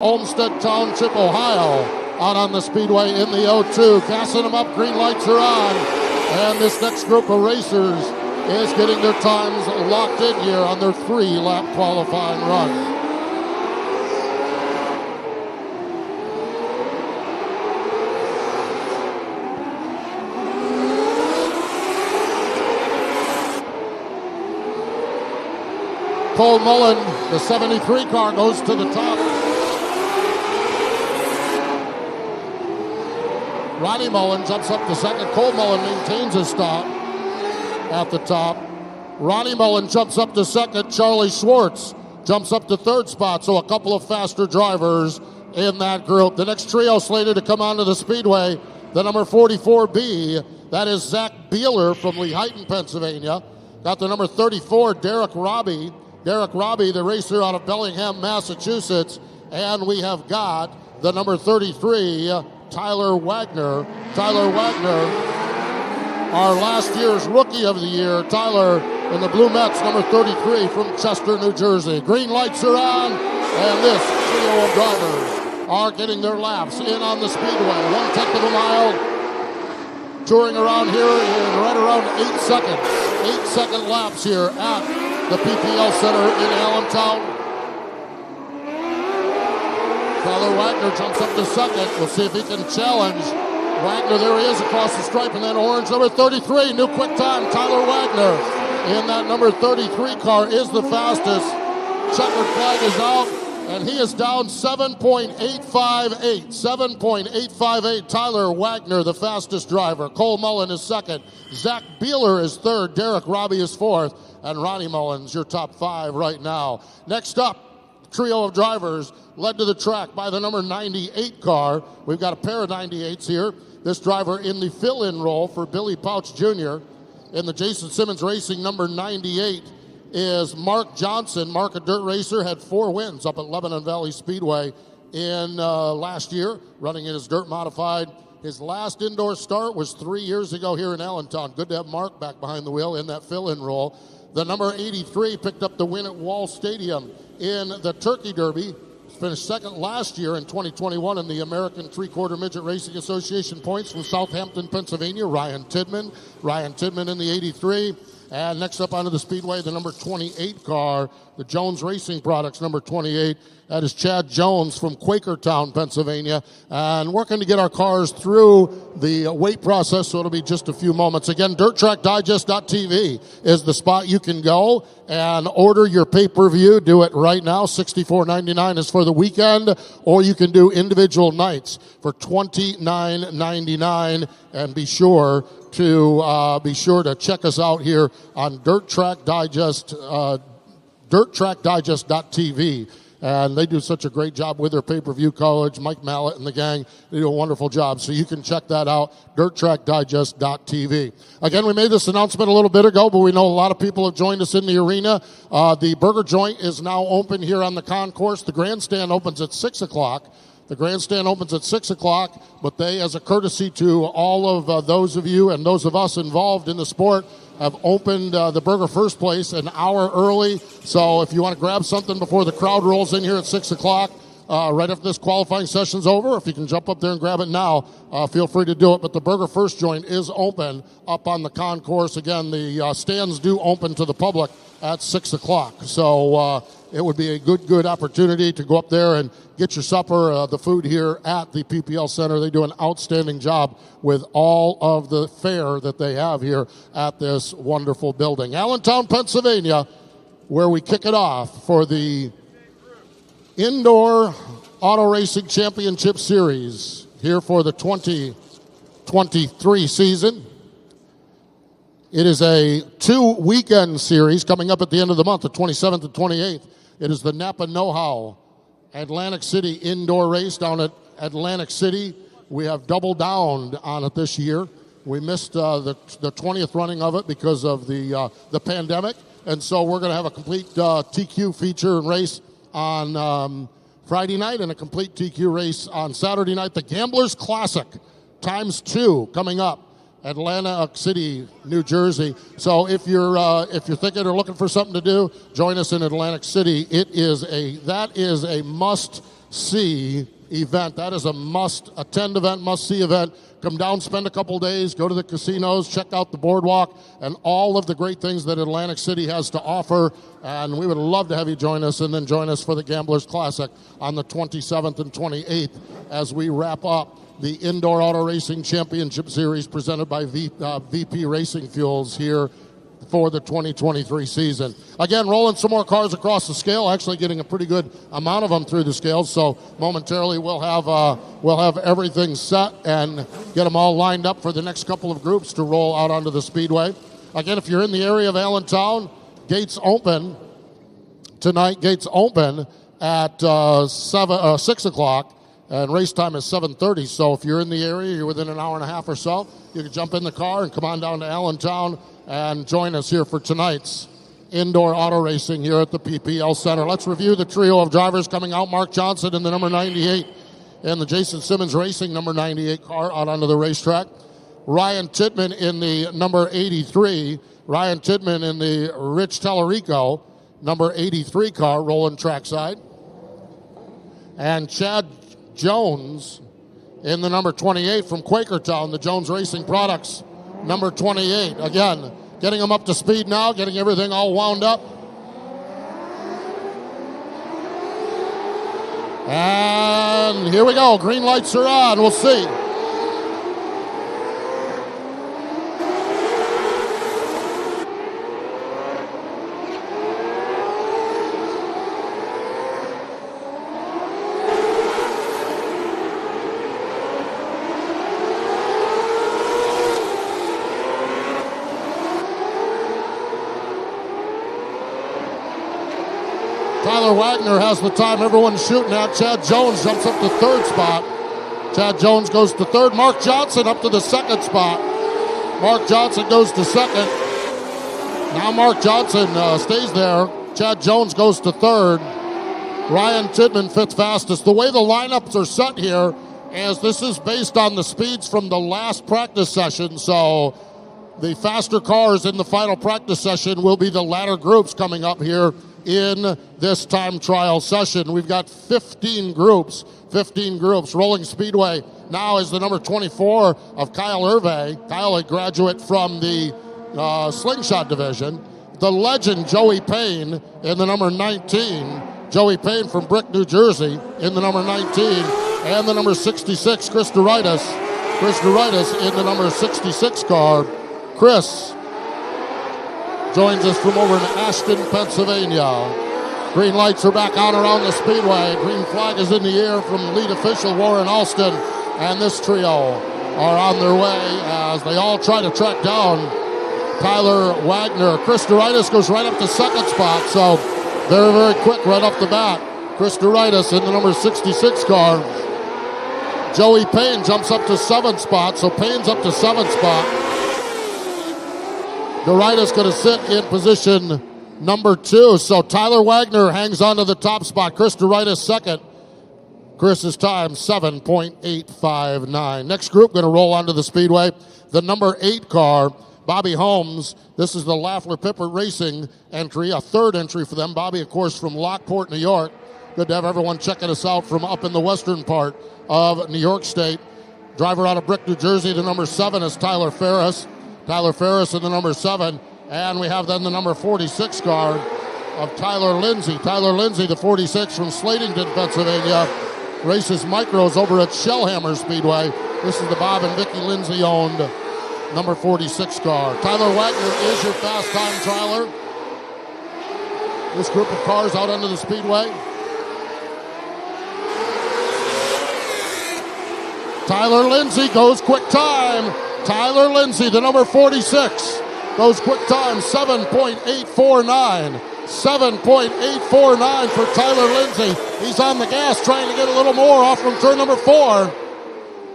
Olmsted Township, Ohio, out on the speedway in the O2. Gassing them up, green lights are on. And this next group of racers is getting their times locked in here on their 3-lap qualifying run. Cole Mullen, the 73 car, goes to the top. Ronnie Mullen jumps up to second. Cole Mullen maintains his stop at the top. Ronnie Mullen jumps up to second. Charlie Schwartz jumps up to third spot. So a couple of faster drivers in that group. The next trio slated to come onto the speedway, the number 44B, that is Zach Beeler from Lehighton, Pennsylvania. Got the number 34, Derek Robbie. Derek Robbie, the racer out of Bellingham, Massachusetts. And we have got the number 33, Tyler Wagner. Tyler Wagner, our last year's Rookie of the Year. Tyler in the Blue Mets, number 33 from Chester, New Jersey. Green lights are on, and this trio of drivers are getting their laps in on the speedway. 1/10 of a mile, touring around here in right around 8 seconds. 8-second laps here at the PPL Center in Allentown. Tyler Wagner jumps up to second. We'll see if he can challenge. Wagner, there he is across the stripe, and then orange number 33, new quick time. Tyler Wagner in that number 33 car is the fastest. Checkered flag is out, and he is down 7.858. 7.858. Tyler Wagner, the fastest driver. Cole Mullen is second. Zach Beeler is third. Derek Robbie is fourth. And Ronnie Mullen's your top 5 right now. Next up, trio of drivers led to the track by the number 98 car. We've got a pair of 98s here. This driver in the fill-in role for Billy Pouch Jr. In the Jason Simmons Racing number 98 is Mark Johnson. Mark, a dirt racer, had 4 wins up at Lebanon Valley Speedway in last year, running in his dirt modified. His last indoor start was 3 years ago here in Allentown. Good to have Mark back behind the wheel in that fill-in role. The number 83 picked up the win at Wall Stadium in the Turkey Derby. Finished second last year in 2021 in the American Three-Quarter Midget Racing Association points from Southampton, Pennsylvania. Ryan Tidman. Ryan Tidman in the 83. And next up onto the speedway, the number 28 car, the Jones Racing Products number 28. That is Chad Jones from Quakertown, Pennsylvania. And working to get our cars through the weight process, so it'll be just a few moments. Again, DirtTrackDigest.tv is the spot you can go and order your pay-per-view. Do it right now. $64.99 is for the weekend, or you can do individual nights for $29.99. And be sure to check us out here on DirtTrackDigest.tv. And they do such a great job with their pay-per-view coverage. Mike Mallett and the gang, they do a wonderful job. So you can check that out, DirtTrackDigest.tv. Again, we made this announcement a little bit ago, but we know a lot of people have joined us in the arena. The burger joint is now open here on the concourse. The grandstand opens at 6 o'clock. The grandstand opens at 6 o'clock, but they, as a courtesy to all of those of you and those of us involved in the sport, have opened the Burger First Place an hour early. So if you want to grab something before the crowd rolls in here at 6 o'clock, right after this qualifying session's over, if you can jump up there and grab it now, feel free to do it. But the Burger First joint is open up on the concourse. Again, the stands do open to the public at 6 o'clock. So it would be a good opportunity to go up there and get your supper, the food here at the PPL Center. They do an outstanding job with all of the fare that they have here at this wonderful building. Allentown, Pennsylvania, where we kick it off for the Indoor Auto Racing Championship Series here for the 2023 season. It is a 2-weekend series coming up at the end of the month, the 27th and 28th. It is the Napa Know-How Atlantic City indoor race down at Atlantic City. We have doubled down on it this year. We missed the 20th running of it because of the pandemic, and so we're going to have a complete TQ feature and race on Friday night and a complete TQ race on Saturday night. The Gamblers Classic ×2 coming up. Atlantic City, New Jersey. So if you're thinking or looking for something to do, join us in Atlantic City. That is a must must-see event. That is a must-attend event, must-see event. Come down, spend a couple days, go to the casinos, check out the boardwalk, and all of the great things that Atlantic City has to offer. And we would love to have you join us, and then join us for the Gamblers Classic on the 27th and 28th as we wrap up the Indoor Auto Racing Championship Series presented by VP Racing Fuels here for the 2023 season. Again, rolling some more cars across the scale, actually getting a pretty good amount of them through the scales. So momentarily we'll have everything set and get them all lined up for the next couple of groups to roll out onto the speedway. Again, if you're in the area of Allentown, gates open tonight. Gates open at 6 o'clock. And race time is 7:30, so if you're in the area, you're within an hour and a half or so, you can jump in the car and come on down to Allentown and join us here for tonight's indoor auto racing here at the PPL Center. Let's review the trio of drivers coming out. Mark Johnson in the number 98 and the Jason Simmons Racing number 98 car out onto the racetrack. Ryan Tittman in the number 83. Ryan Tittman in the Rich Tellerico number 83 car rolling trackside. And Chad Jones in the number 28 from Quakertown, the Jones Racing Products, number 28. Again, getting them up to speed now, getting everything all wound up. And here we go. Green lights are on. We'll see. Tyler Wagner has the time everyone's shooting at. Chad Jones jumps up to third spot. Chad Jones goes to third. Mark Johnson up to the second spot. Mark Johnson goes to second. Now Mark Johnson stays there. Chad Jones goes to third. Ryan Tittman fifth fastest. The way the lineups are set here is this is based on the speeds from the last practice session. So the faster cars in the final practice session will be the latter groups coming up here in this time trial session. We've got 15 groups. Rolling Speedway now is the number 24 of Kyle Hervé. Kyle, a graduate from the Slingshot division. The legend Joey Payne in the number 19. Joey Payne from Brick, New Jersey in the number 19. And the number 66, Chris Doritis. Chris Doritis in the number 66 car. Chris joins us from over in Ashton, Pennsylvania. Green lights are back on around the speedway. Green flag is in the air from lead official Warren Alston. And this trio are on their way as they all try to track down Tyler Wagner. Chris Doritis goes right up to second spot, so very, very quick right off the bat. Chris Doritis in the number 66 car. Joey Payne jumps up to seventh spot, so Payne's up to seventh spot. Doritis going to sit in position number 2. So Tyler Wagner hangs on to the top spot. Chris Doritis second. Chris's time 7.859. Next group going to roll onto the speedway. The number 8 car, Bobby Holmes. This is the Lafler Pippert Racing entry, a third entry for them. Bobby, of course, from Lockport, New York. Good to have everyone checking us out from up in the western part of New York State. Driver out of Brick, New Jersey, the number 7 is Tyler Ferris. Tyler Ferris in the number 7. And we have then the number 46 car of Tyler Lindsay. Tyler Lindsay, the 46 from Slatington, Pennsylvania. Races micros over at Shellhammer Speedway. This is the Bob and Vicky Lindsay owned number 46 car. Tyler Wagner is your fast time trialer. This group of cars out onto the speedway. Tyler Lindsay goes quick time. Tyler Lindsay, the number 46, goes quick time, 7.849. 7.849 for Tyler Lindsay. He's on the gas trying to get a little more off from turn number 4.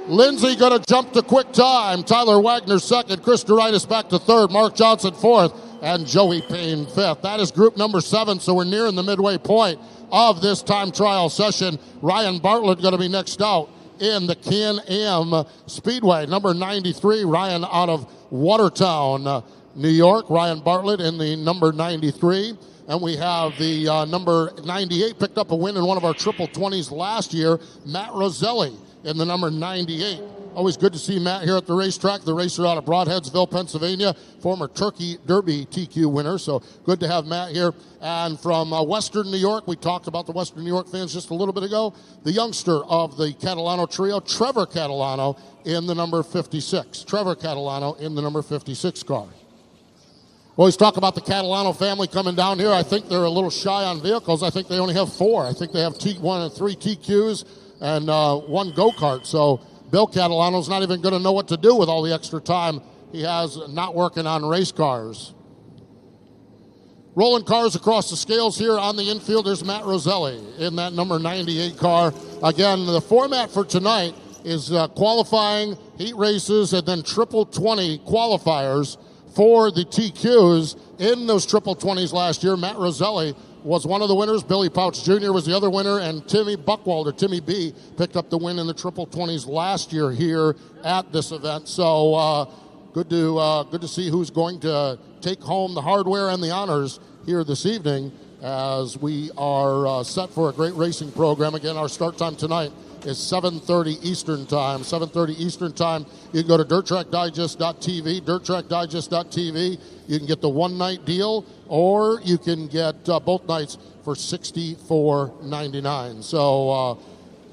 Lindsay going to jump to quick time. Tyler Wagner second. Chris Doritis back to third. Mark Johnson fourth. And Joey Payne fifth. That is group number 7, so we're nearing the midway point of this time trial session. Ryan Bartlett going to be next out in the Can-Am Speedway. Number 93, Ryan out of Watertown, New York. Ryan Bartlett in the number 93. And we have the number 98 picked up a win in one of our triple 20s last year, Matt Roselli in the number 98. Always good to see Matt here at the racetrack. The racer out of Broadheadsville, Pennsylvania, former Turkey Derby TQ winner. So good to have Matt here. And from Western New York, we talked about the Western New York fans just a little bit ago. The youngster of the Catalano trio, Trevor Catalano, in the number 56. Trevor Catalano in the number 56 car. Always talk about the Catalano family coming down here. I think they're a little shy on vehicles. I think they only have 4. I think they have 3 TQs and 1 go-kart. So Bill Catalano's not even going to know what to do with all the extra time he has not working on race cars. Rolling cars across the scales here on the infield. There's Matt Roselli in that number 98 car. Again, the format for tonight is qualifying, heat races, and then triple 20 qualifiers for the TQs. In those triple 20s last year, Matt Roselli was one of the winners. Billy Pouch Jr. was the other winner, and Timmy Buckwalder, Timmy B, picked up the win in the triple 20s last year here at this event. So good to see who's going to take home the hardware and the honors here this evening as we are set for a great racing program. Again, our start time tonight is 7:30 Eastern Time. 7:30 Eastern Time. You can go to dirttrackdigest.tv, dirttrackdigest.tv. You can get the one-night deal, or you can get both nights for $64.99. So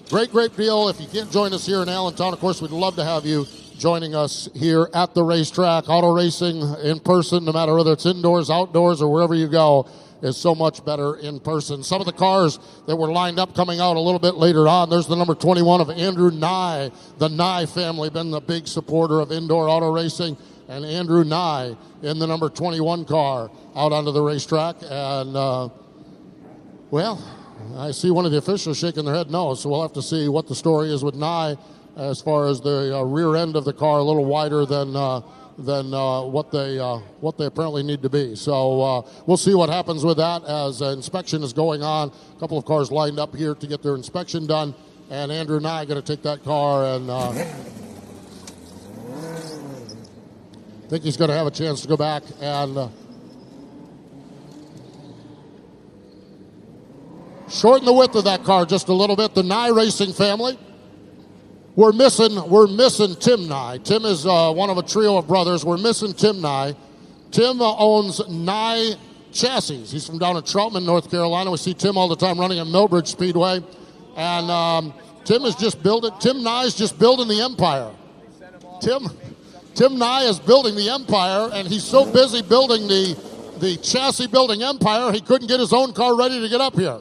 great deal. If you can't join us here in Allentown, of course, we'd love to have you joining us here at the racetrack. Auto racing in person, no matter whether it's indoors, outdoors, or wherever you go, is so much better in person. Some of the cars that were lined up coming out a little bit later on. There's the number 21 of Andrew Nye. The Nye family been the big supporter of indoor auto racing. And Andrew Nye in the number 21 car out onto the racetrack. And, well, I see one of the officials shaking their head no. So we'll have to see what the story is with Nye as far as the rear end of the car, a little wider than what they apparently need to be. So we'll see what happens with that as inspection is going on. A couple of cars lined up here to get their inspection done, and Andrew Nye going to take that car, and I think he's going to have a chance to go back and shorten the width of that car just a little bit. The Nye Racing family. We're missing Tim Nye. Tim is one of a trio of brothers. We're missing Tim Nye. Tim owns Nye Chassis. He's from down in Troutman, North Carolina. We see Tim all the time running at Millbridge Speedway. And Tim Nye's just building the empire. Tim Nye is building the empire, and he's so busy building the chassis building empire, he couldn't get his own car ready to get up here.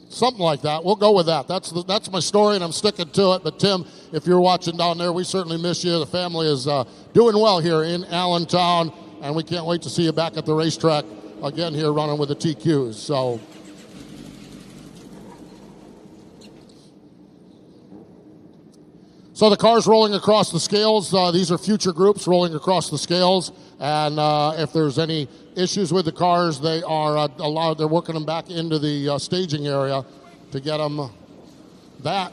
Something like that. We'll go with that. That's my story, and I'm sticking to it. But, Tim, if you're watching down there, we certainly miss you. The family is doing well here in Allentown, and we can't wait to see you back at the racetrack again here running with the TQs. So the car's rolling across the scales. These are future groups rolling across the scales. And if there's any issues with the cars, they are allowed. They're working them back into the staging area to get them back.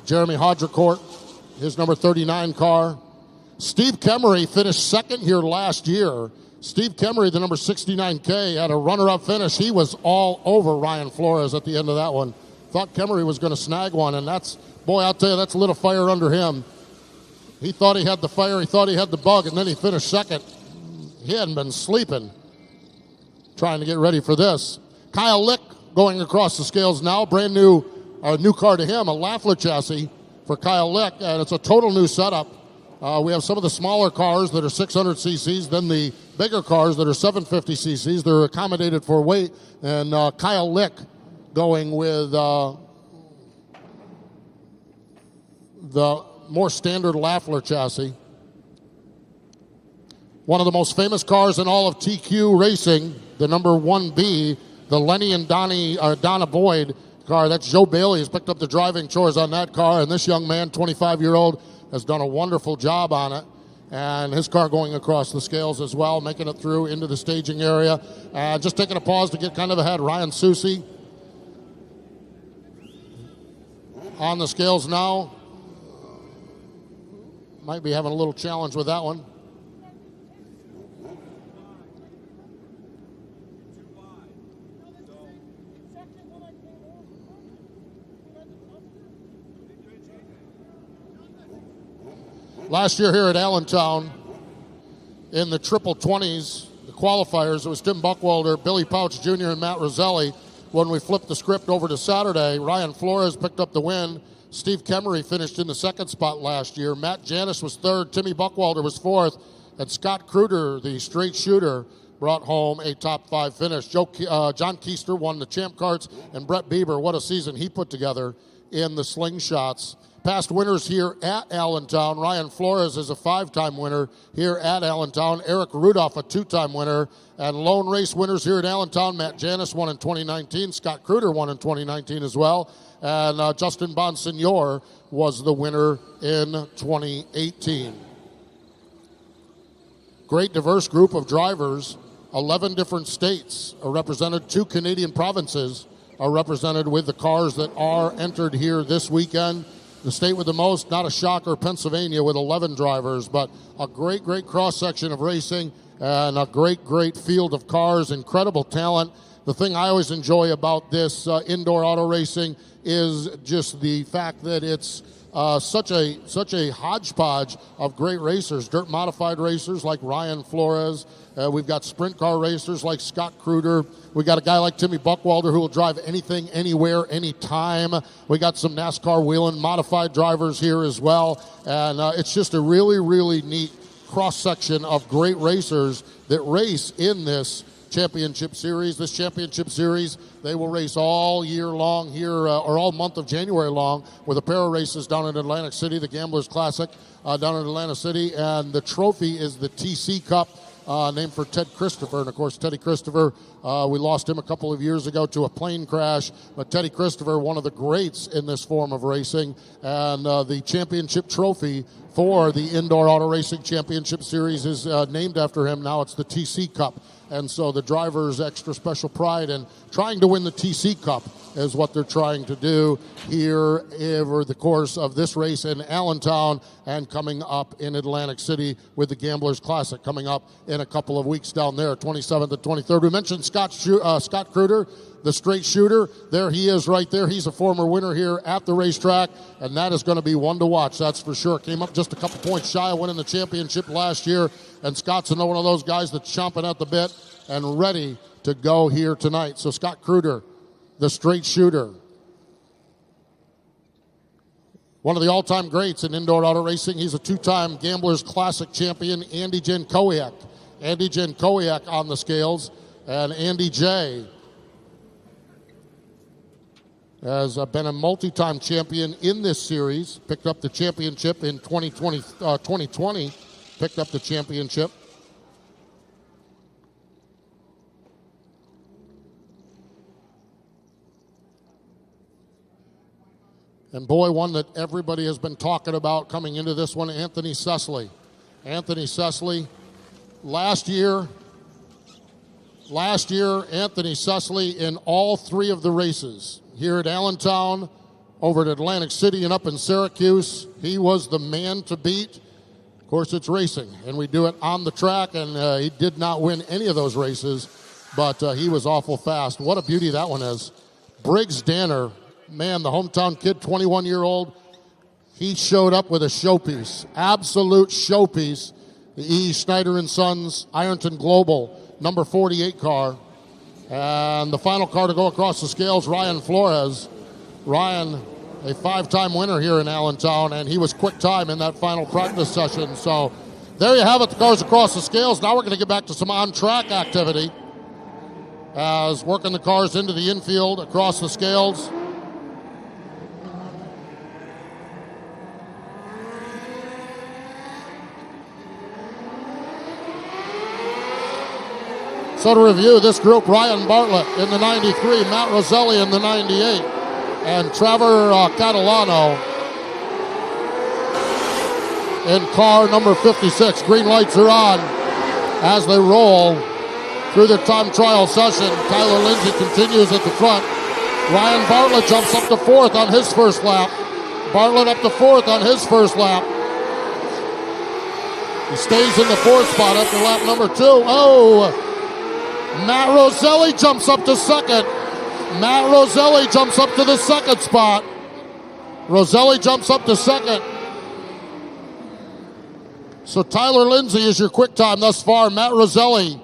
Jeremy Hodgecourt, his number 39 car. Steve Kemery finished second here last year. Steve Kemery, the number 69K, had a runner-up finish. He was all over Ryan Flores at the end of that one. Thought Kemery was going to snag one, and I'll tell you, that's a little fire under him. He thought he had the fire, he thought he had the bug, and then he finished second. He hadn't been sleeping, trying to get ready for this. Kyle Lick going across the scales now, brand new car to him, a Lafler chassis for Kyle Lick, and it's a total new setup. We have some of the smaller cars that are 600 cc's, then the bigger cars that are 750 cc's. They're accommodated for weight, and Kyle Lick going with the more standard Lafler chassis. One of the most famous cars in all of TQ racing, the number 1B, the Lenny and Donna Boyd car. That's Joe Bailey has picked up the driving chores on that car, and this young man, 25-year-old, has done a wonderful job on it. And his car going across the scales as well, making it through into the staging area. Just taking a pause to get kind of ahead. Ryan Susi on the scales now. Might be having a little challenge with that one. Last year here at Allentown, in the triple 20s, the qualifiers, it was Tim Buckwalter, Billy Pouch Jr., and Matt Roselli. When we flipped the script over to Saturday, Ryan Flores picked up the win. Steve Kemery finished in the second spot last year. Matt Janis was third. Timmy Buckwalter was fourth. And Scott Kruder, the straight shooter, brought home a top 5 finish. John Keister won the Champ Carts, and Brett Bieber, what a season he put together in the slingshots. Past winners here at Allentown. Ryan Flores is a 5-time winner here at Allentown. Eric Rudolph, a 2-time winner. And lone race winners here at Allentown. Matt Janis won in 2019. Scott Kruder won in 2019 as well. And Justin Bonsignor was the winner in 2018. Great diverse group of drivers. 11 different states are represented. 2 Canadian provinces are represented with the cars that are entered here this weekend. The state with the most, not a shocker, Pennsylvania with 11 drivers, but a great, great cross-section of racing and a great, great field of cars, incredible talent. The thing I always enjoy about this indoor auto racing is just the fact that it's such a hodgepodge of great racers, dirt modified racers like Ryan Flores. We've got sprint car racers like Scott Kruder. We got a guy like Timmy Buckwalter who will drive anything, anywhere, anytime. We got some NASCAR wheeling modified drivers here as well. And it's just a really, really neat cross-section of great racers that race in this championship series. This championship series, they will race all year long here, or all month of January long, with a pair of races down in Atlantic City, the Gamblers Classic down in Atlantic City, and the trophy is the TC Cup, named for Ted Christopher. And of course, Teddy Christopher, we lost him a couple of years ago to a plane crash, but Teddy Christopher, one of the greats in this form of racing, and the championship trophy for the Indoor Auto Racing Championship Series is named after him. Now it's the TC Cup. And so the drivers' extra special pride in trying to win the TC Cup is what they're trying to do here over the course of this race in Allentown and coming up in Atlantic City with the Gamblers Classic coming up in a couple of weeks down there, 27th and 23rd. We mentioned Scott Kruder, the straight shooter. There he is right there. He's a former winner here at the racetrack, and that is going to be one to watch, that's for sure. Came up just a couple points shy of winning the championship last year, and Scott's one of those guys that's chomping at the bit and ready to go here tonight. So Scott Kruder, the straight shooter. One of the all-time greats in indoor auto racing. He's a 2-time Gamblers Classic champion, Andy Jankowiak. Andy Jankowiak on the scales, and Andy J. has been a multi-time champion in this series. Picked up the championship in 2020. Picked up the championship. And boy, one that everybody has been talking about coming into this one, Anthony Cecily. Anthony Cecily, last year, Anthony Cecily in all 3 of the races. Here at Allentown, over at Atlantic City, and up in Syracuse, he was the man to beat. Of course, it's racing, and we do it on the track, and he did not win any of those races, but he was awful fast. What a beauty that one is. Briggs Danner, man, the hometown kid, 21-year-old, he showed up with a showpiece, absolute showpiece. The E. Schneider & Sons Ironton Global, number 48 car. And the final car to go across the scales, Ryan Flores. Ryan, a 5-time winner here in Allentown, and he was quick time in that final practice session. So there you have it, the cars across the scales. Now we're going to get back to some on-track activity as working the cars into the infield across the scales. So to review this group, Ryan Bartlett in the 93, Matt Roselli in the 98, and Trevor Catalano in car number 56. Green lights are on as they roll through their time trial session. Tyler Lindsay continues at the front. Ryan Bartlett jumps up to 4th on his first lap. Bartlett up to 4th on his first lap. He stays in the 4th spot after lap number 2. Oh! Matt Roselli jumps up to 2nd. Matt Roselli jumps up to the 2nd spot. Roselli jumps up to 2nd. So Tyler Lindsay is your quick time thus far. Matt Roselli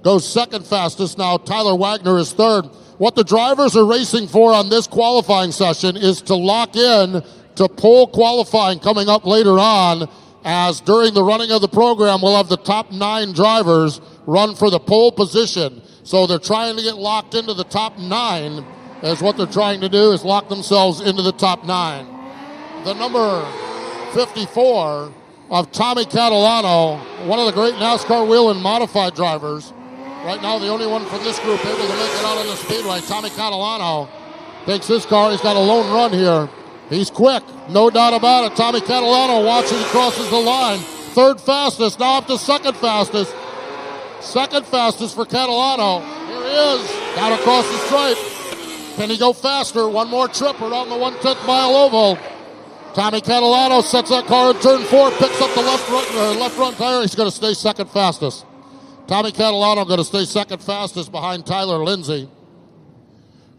goes second fastest. Now Tyler Wagner is third. What the drivers are racing for on this qualifying session is to lock in to pole qualifying coming up later on, as during the running of the program, we'll have the top 9 drivers run for the pole position. So they're trying to get locked into the top 9, as what they're trying to do is lock themselves into the top 9. The number 54 of Tommy Catalano, one of the great NASCAR wheel and modified drivers. Right now, the only one from this group able to make it out on the speedway. Tommy Catalano takes his car. He's got a lone run here. He's quick, no doubt about it. Tommy Catalano watching, he crosses the line. Third fastest, now up to second fastest. Second fastest for Catalano. Here he is, down across the stripe. Can he go faster? One more trip around the 1/10 mile oval. Tommy Catalano sets that car in turn 4, picks up the left front tire. He's going to stay second fastest. Tommy Catalano going to stay second fastest behind Tyler Lindsay.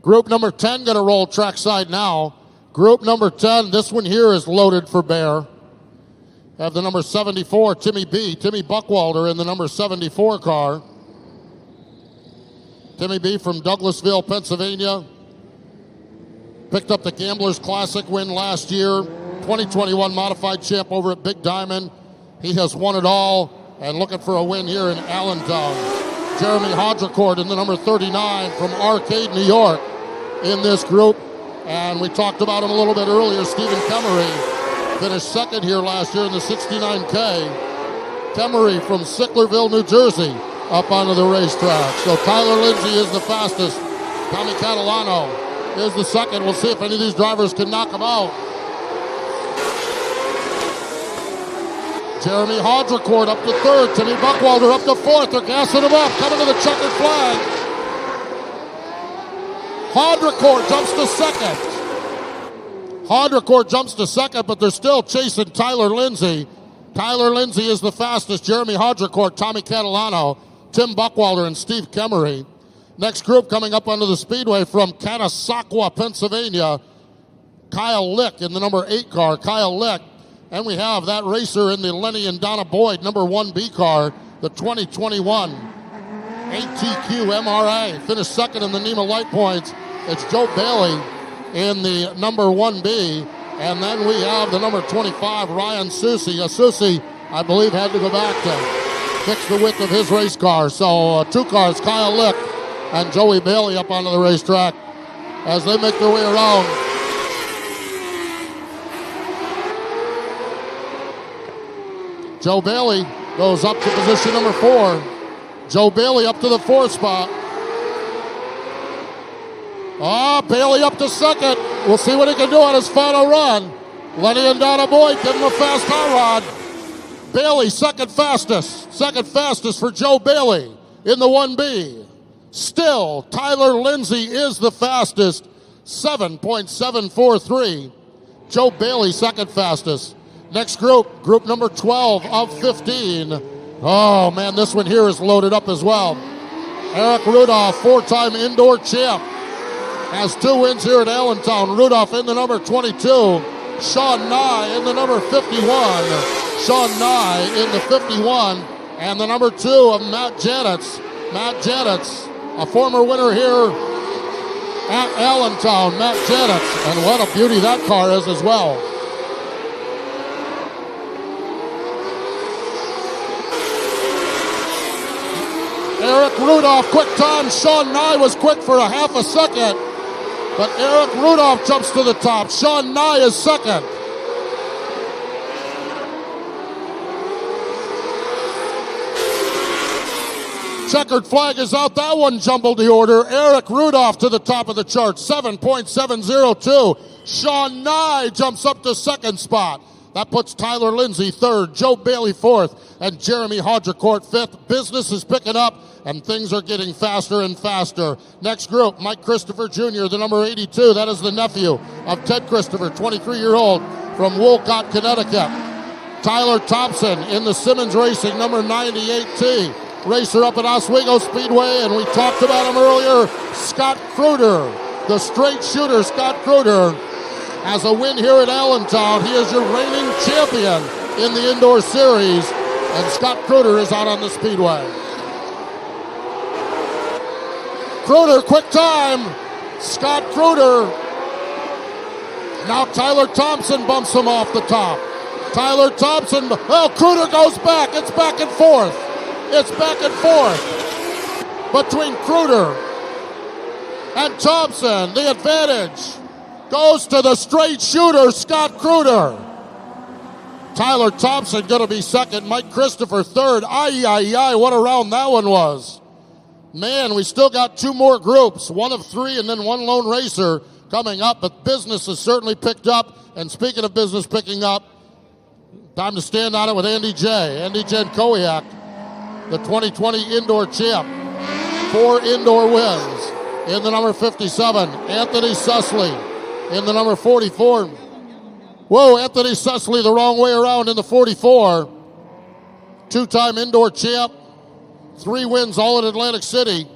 Group number 10 going to roll trackside now. Group number 10, this one here is loaded for bear. Have the number 74, Timmy Buckwalter in the number 74 car. Timmy B from Douglasville, Pennsylvania. Picked up the Gamblers Classic win last year. 2021 modified champ over at Big Diamond. He has won it all and looking for a win here in Allentown. Jeremy Hodricourt in the number 39 from Arcade, New York in this group. And we talked about him a little bit earlier. Stephen Kemery finished second here last year in the 69K. Kemery from Sicklerville, New Jersey, up onto the racetrack. So Tyler Lindsay is the fastest. Tommy Catalano is the second. We'll see if any of these drivers can knock him out. Jeremy Hodricourt up to third. Timmy Buckwalter up to fourth. They're gassing him up. Coming to the checkered flag. Hodricourt jumps to second. Hodricourt jumps to second, but they're still chasing Tyler Lindsay. Tyler Lindsay is the fastest. Jeremy Hodricourt, Tommy Catalano, Tim Buckwalter, and Steve Kemery. Next group coming up onto the speedway from Catasauqua, Pennsylvania. Kyle Lick in the number 8 car. Kyle Lick. And we have that racer in the Lenny and Donna Boyd number 1B car, the 2021 ATQ MRA. Finished second in the NEMA Light Points. It's Joe Bailey in the number 1B. And then we have the number 25, Ryan Susi. Susi, I believe, had to go back to fix the width of his race car. So 2 cars, Kyle Lick and Joey Bailey up onto the racetrack as they make their way around. Joe Bailey goes up to position number 4. Joe Bailey up to the 4th spot. Bailey up to second. We'll see what he can do on his final run. Lenny and Donna Boyd give him a fast hot rod. Bailey second fastest. Second fastest for Joe Bailey in the 1B. Still, Tyler Lindsay is the fastest. 7.743. Joe Bailey second fastest. Next group, group number 12 of 15. Oh, man, this one here is loaded up as well. Eric Rudolph, 4-time indoor champ, has 2 wins here at Allentown. Rudolph in the number 22. Sean Nye in the number 51. Sean Nye in the 51. And the number 2 of Matt Janetz. Matt Janetz, a former winner here at Allentown. Matt Janetz. And what a beauty that car is as well. Eric Rudolph, quick time. Sean Nye was quick for a half a second. But Eric Rudolph jumps to the top. Sean Nye is second. Checkered flag is out. That one jumbled the order. Eric Rudolph to the top of the chart. 7.702. Sean Nye jumps up to second spot. That puts Tyler Lindsay third, Joe Bailey fourth, and Jeremy Hodricourt fifth. Business is picking up, and things are getting faster and faster. Next group, Mike Christopher Jr., the number 82. That is the nephew of Ted Christopher, 23-year-old from Wolcott, Connecticut. Tyler Thompson in the Simmons Racing, number 98T. Racer up at Oswego Speedway, and we talked about him earlier. Scott Kruder, the straight shooter, Scott Kruder, has a win here at Allentown. He is your reigning champion in the indoor series. And Scott Kruder is out on the speedway. Kruder, quick time. Scott Kruder. Now Tyler Thompson bumps him off the top. Tyler Thompson, Kruder goes back. It's back and forth. It's back and forth between Kruder and Thompson. The advantage goes to the straight shooter, Scott Kruder. Tyler Thompson going to be second. Mike Christopher third. What a round that one was. Man, we still got two more groups, one of three and then one lone racer coming up, but business has certainly picked up. And speaking of business picking up, time to stand on it with Andy J. Andy Jankowiak, the 2020 indoor champ. 4 indoor wins. In the number 57, Anthony Susley. In the number 44, Anthony Susley the wrong way around in the 44. 2-time indoor champ. 3 wins all in Atlantic City.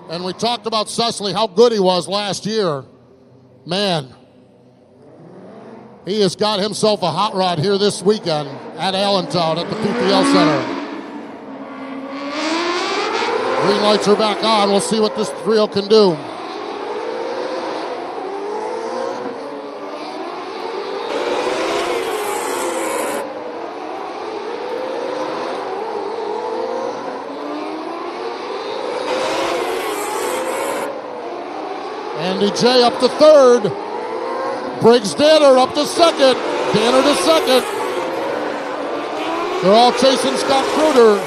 And we talked about Susley, how good he was last year. Man, he has got himself a hot rod here this weekend at Allentown at the PPL Center. Green lights are back on. We'll see what this trio can do. Andy J up to third. Briggs Danner up to second. Danner to second. They're all chasing Scott Kruder.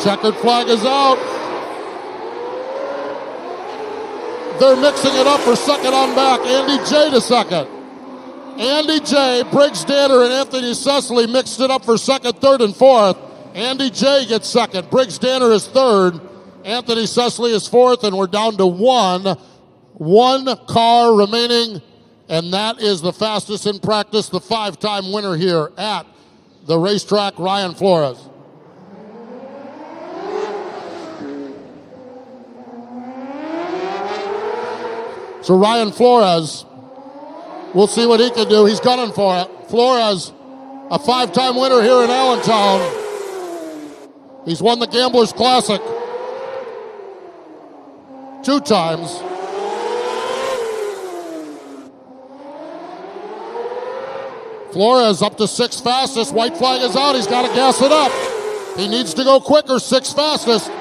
Checkered flag is out. They're mixing it up for second on back. Andy J to second. Andy J, Briggs Danner, and Anthony Susley mixed it up for second, third, and fourth. Andy J gets second. Briggs Danner is third. Anthony Susley is fourth, and we're down to one car remaining, and that is the fastest in practice, the 5-time winner here at the racetrack, Ryan Flores. So Ryan Flores, we'll see what he can do. He's gunning for it. Flores, a 5-time winner here in Allentown. He's won the Gamblers Classic 2 times. Flores up to 6th fastest. White flag is out. He's got to gas it up. He needs to go quicker. 6th fastest.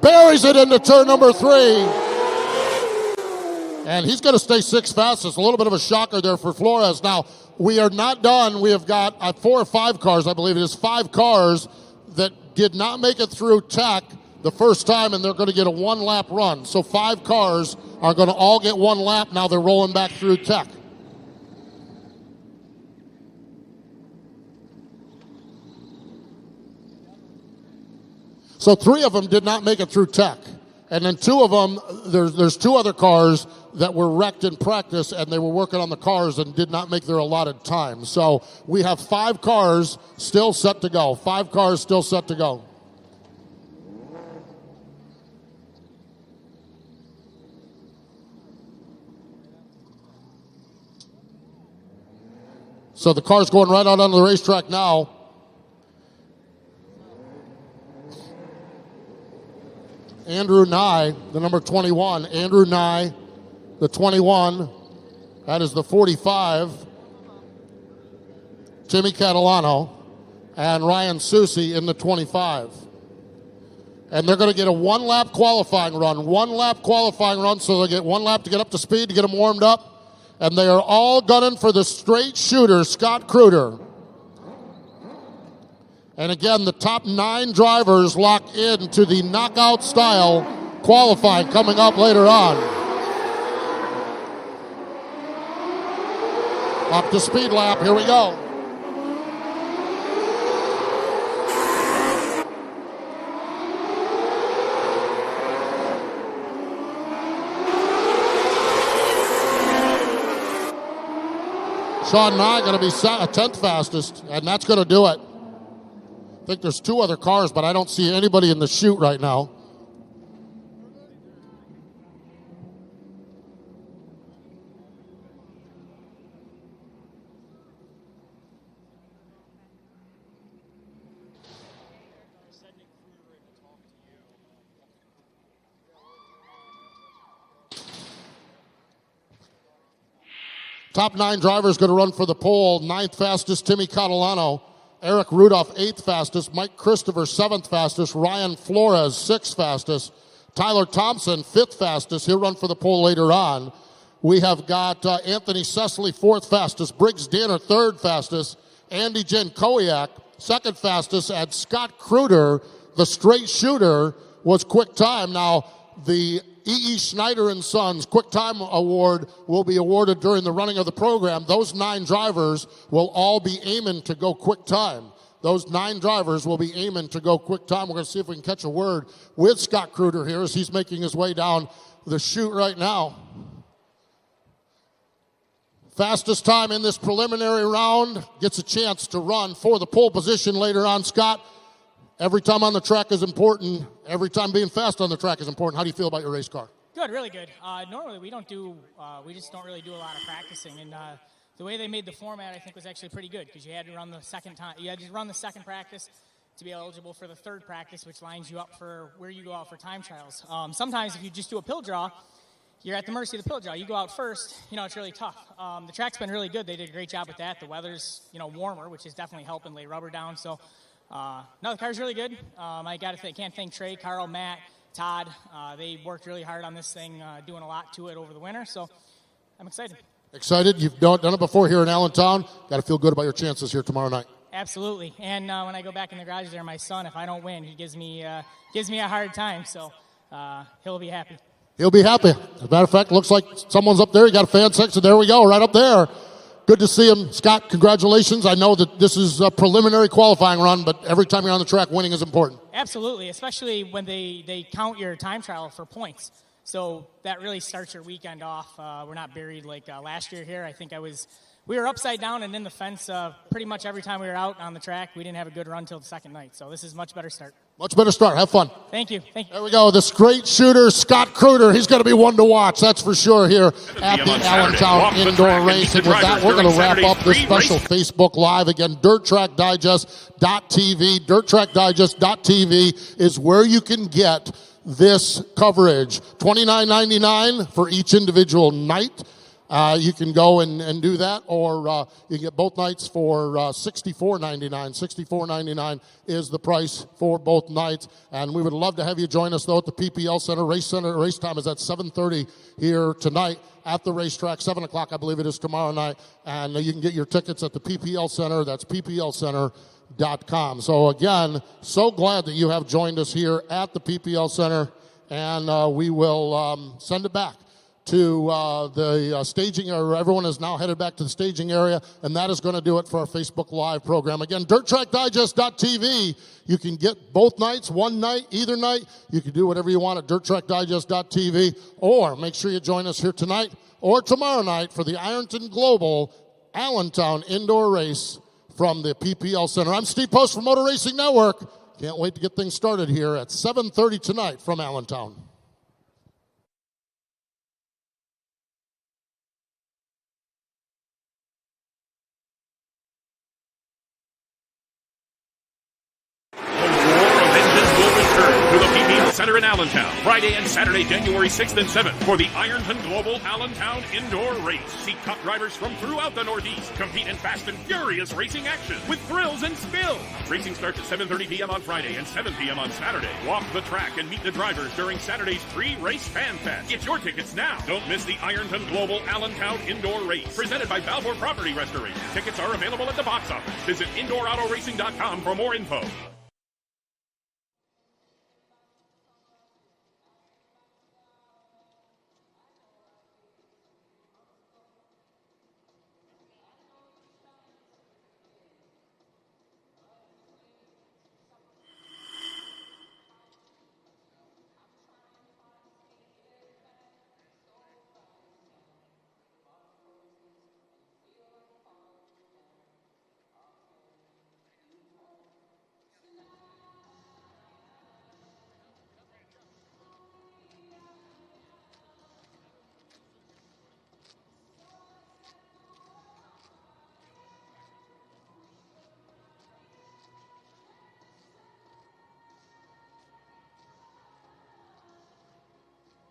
Buries it into turn number 3. And he's going to stay 6th fastest. A little bit of a shocker there for Flores. Now, we are not done. We have got 4 or 5 cars, I believe it is 5 cars that did not make it through tech the first time, and they're going to get a 1-lap run. So 5 cars are going to all get 1 lap. Now they're rolling back through tech. So 3 of them did not make it through tech. And then 2 of them, there's 2 other cars that were wrecked in practice, and they were working on the cars and did not make their allotted time. So we have 5 cars still set to go. 5 cars still set to go. So the car's going right out onto the racetrack now. Andrew Nye, the number 21. Andrew Nye, the 21. That is the 45. Timmy Catalano. And Ryan Susi in the 25. And they're going to get a 1-lap qualifying run. 1-lap qualifying run, so they'll get 1 lap to get up to speed, to get them warmed up. And they are all gunning for the straight shooter, Scott Kruder. And again, the top 9 drivers lock into the knockout style qualifying coming up later on. Up to speed lap, here we go. Sean Nye going to be 10th fastest, and that's going to do it. I think there's 2 other cars, but I don't see anybody in the chute right now. Top 9 drivers going to run for the pole. 9th fastest, Timmy Catalano. Eric Rudolph, 8th fastest. Mike Christopher, 7th fastest. Ryan Flores, 6th fastest. Tyler Thompson, 5th fastest. He'll run for the pole later on. We have got Anthony Cecily, 4th fastest. Briggs Danner, 3rd fastest. Andy Jankowiak, 2nd fastest. And Scott Kruder, the straight shooter, was quick time. Now, the E.E. Schneider and Sons Quick Time Award will be awarded during the running of the program. Those 9 drivers will all be aiming to go quick time. Those 9 drivers will be aiming to go quick time. We're going to see if we can catch a word with Scott Kruder here as he's making his way down the chute right now. Fastest time in this preliminary round gets a chance to run for the pole position later on. Scott, every time on the track is important. Every time being fast on the track is important. How do you feel about your race car? Good, really good. Normally we just don't really do a lot of practicing, and the way they made the format, I think, was actually pretty good because you had to run the second time. You had to run the second practice to be eligible for the third practice, which lines you up for where you go out for time trials. Sometimes if you just do a pill draw, you're at the mercy of the pill draw. You go out first, it's really tough. The track's been really good. They did a great job with that. The weather's, warmer, which is definitely helping lay rubber down. So, no, the car's really good. I can't thank Trey, Carl, Matt, Todd. They worked really hard on this thing, doing a lot to it over the winter. So, I'm excited. Excited? You've done it before here in Allentown. Got to feel good about your chances here tomorrow night. Absolutely. And when I go back in the garage there, my son, if I don't win, he gives me a hard time. So, he'll be happy. He'll be happy. As a matter of fact, looks like someone's up there. You got a fan section. There we go, right up there. Good to see him. Scott, congratulations. I know that this is a preliminary qualifying run, but every time you're on the track, winning is important. Absolutely, especially when they count your time trial for points. So that really starts your weekend off. We're not buried like last year here. I think we were upside down and in the fence pretty much every time we were out on the track. We didn't have a good run till the second night. So this is a much better start. Much better start. Have fun. Thank you. There we go. This great shooter, Scott Kruder. He's going to be one to watch. That's for sure here at the Allentown Indoor Race. And with that, we're going to wrap up this special Facebook Live. Again, DirtTrackDigest.tv. DirtTrackDigest.tv is where you can get this coverage. $29.99 for each individual night. You can go and do that, or you can get both nights for $64.99. $64.99 is the price for both nights, and we would love to have you join us, though, at the PPL Center. Race time is at 7:30 here tonight at the racetrack. 7 o'clock, I believe it is, tomorrow night, and you can get your tickets at the PPL Center. That's pplcenter.com. So, again, so glad that you have joined us here at the PPL Center, and we will send it back to the staging area. Everyone is now headed back to the staging area, and that is going to do it for our Facebook Live program. Again, DirtTrackDigest.tv. You can get both nights, one night, either night. You can do whatever you want at DirtTrackDigest.tv, or make sure you join us here tonight or tomorrow night for the Ironton Global Allentown Indoor Race from the PPL Center. I'm Steve Post from Motor Racing Network. Can't wait to get things started here at 7:30 tonight from Allentown. Center in Allentown, Friday and Saturday, January 6th and 7th for the Ironton Global Allentown Indoor Race. See top drivers from throughout the Northeast compete in fast and furious racing action with thrills and spills. Racing starts at 7:30 p.m. on Friday and 7 p.m. on Saturday. Walk the track and meet the drivers during Saturday's pre-race fan fest. Get your tickets now. Don't miss the Ironton Global Allentown Indoor Race, presented by Balfour Property Restoration. Tickets are available at the box office. Visit IndoorAutoRacing.com for more info.